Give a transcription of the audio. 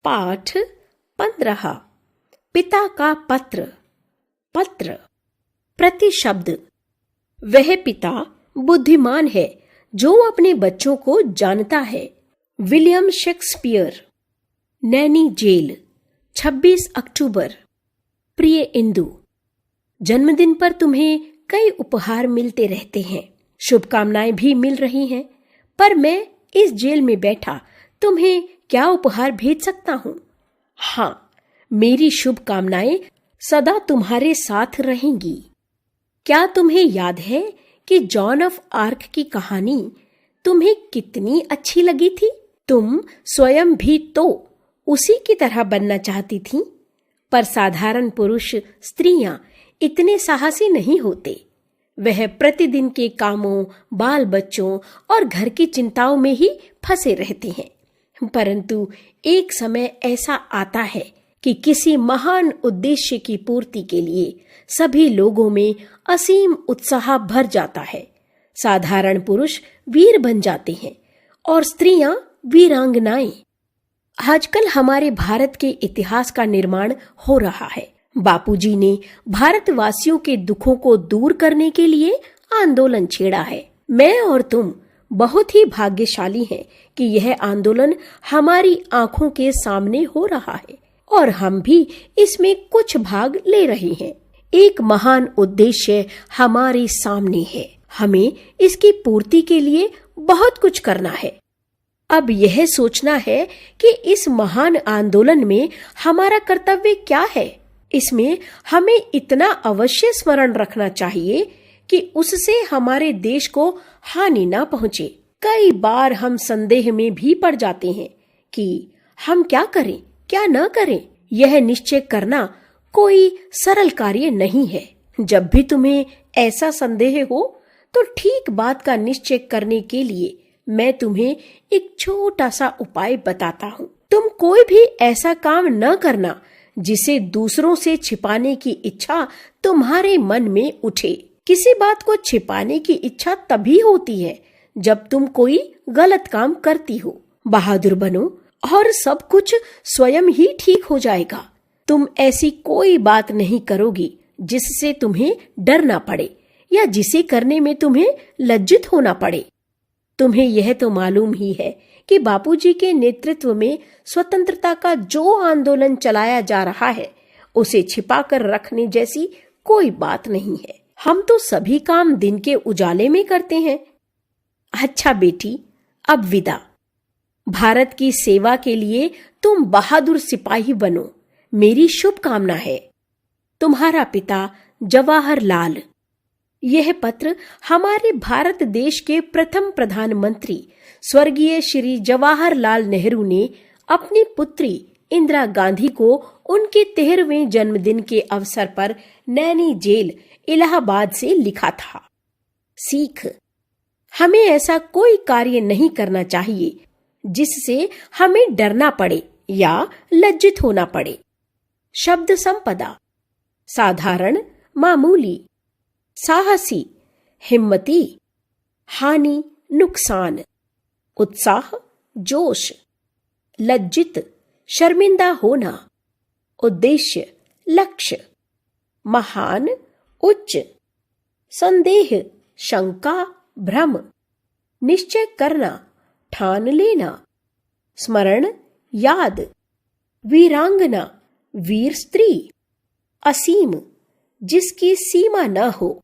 पाठ 15। पिता का पत्र। पत्र। प्रतिशब्द। वह पिता बुद्धिमान है जो अपने बच्चों को जानता है। William Shakespeare. नैनी जेल, 26 अक्टूबर। प्रिय इंदु, जन्मदिन पर तुम्हें कई उपहार मिलते रहते हैं, शुभकामनाएं भी मिल रही हैं, पर मैं इस जेल में बैठा तुम्हें क्या उपहार भेज सकता हूं? हाँ, मेरी शुभकामनाएं सदा तुम्हारे साथ रहेंगी। क्या तुम्हें याद है कि जॉन ऑफ आर्क की कहानी तुम्हें कितनी अच्छी लगी थी? तुम स्वयं भी तो उसी की तरह बनना चाहती थीं, पर साधारण पुरुष स्त्रियां इतने साहसी नहीं होते। वह प्रतिदिन के कामों, बाल बच्चों और घर की चिंताओं में ही फंसे रहते हैं। परंतु एक समय ऐसा आता है कि किसी महान उद्देश्य की पूर्ति के लिए सभी लोगों में असीम उत्साह भर जाता है। साधारण पुरुष वीर बन जाते हैं और स्त्रियां वीरांगनाएं। आजकल हमारे भारत के इतिहास का निर्माण हो रहा है। बापूजी ने भारतवासियों के दुखों को दूर करने के लिए आंदोलन छेड़ा है। मैं और तुम बहुत ही भाग्यशाली हैं कि यह आंदोलन हमारी आंखों के सामने हो रहा है और हम भी इसमें कुछ भाग ले रहे हैं। एक महान उद्देश्य हमारे सामने है। हमें इसकी पूर्ति के लिए बहुत कुछ करना है। अब यह सोचना है कि इस महान आंदोलन में हमारा कर्तव्य क्या है। इसमें हमें इतना अवश्य स्मरण रखना चाहिए कि उससे हमारे देश को हानि ना पहुंचे। कई बार हम संदेह में भी पड़ जाते हैं कि हम क्या करें, क्या न करें। यह निश्चय करना कोई सरल कार्य नहीं है। जब भी तुम्हें ऐसा संदेह हो तो ठीक बात का निश्चय करने के लिए मैं तुम्हें एक छोटा सा उपाय बताता हूँ। तुम कोई भी ऐसा काम न करना जिसे दूसरों से छिपाने की इच्छा तुम्हारे मन में उठे। किसी बात को छिपाने की इच्छा तभी होती है जब तुम कोई गलत काम करती हो। बहादुर बनो और सब कुछ स्वयं ही ठीक हो जाएगा। तुम ऐसी कोई बात नहीं करोगी जिससे तुम्हें डरना पड़े या जिसे करने में तुम्हें लज्जित होना पड़े। तुम्हें यह तो मालूम ही है कि बापूजी के नेतृत्व में स्वतंत्रता का जो आंदोलन चलाया जा रहा है उसे छिपाकर रखने जैसी कोई बात नहीं है। हम तो सभी काम दिन के उजाले में करते हैं। अच्छा बेटी, अब विदा। भारत की सेवा के लिए तुम बहादुर सिपाही बनो, मेरी शुभकामना है। तुम्हारा पिता जवाहरलाल। यह पत्र हमारे भारत देश के प्रथम प्रधानमंत्री स्वर्गीय श्री जवाहरलाल नेहरू ने अपनी पुत्री इंदिरा गांधी को उनके 13वें जन्मदिन के अवसर पर नैनी जेल, इलाहाबाद से लिखा था। सीख। हमें ऐसा कोई कार्य नहीं करना चाहिए जिससे हमें डरना पड़े या लज्जित होना पड़े। शब्द संपदा। साधारण, मामूली, साहसी, हिम्मती, हानि, नुकसान, उत्साह, जोश, लज्जित, शर्मिंदा होना, उद्देश्य, लक्ष्य, महान, उच्च, संदेह, शंका, भ्रम, निश्चय करना, ठान लेना, स्मरण, याद, वीरांगना, वीर स्त्री, असीम, जिसकी सीमा न हो,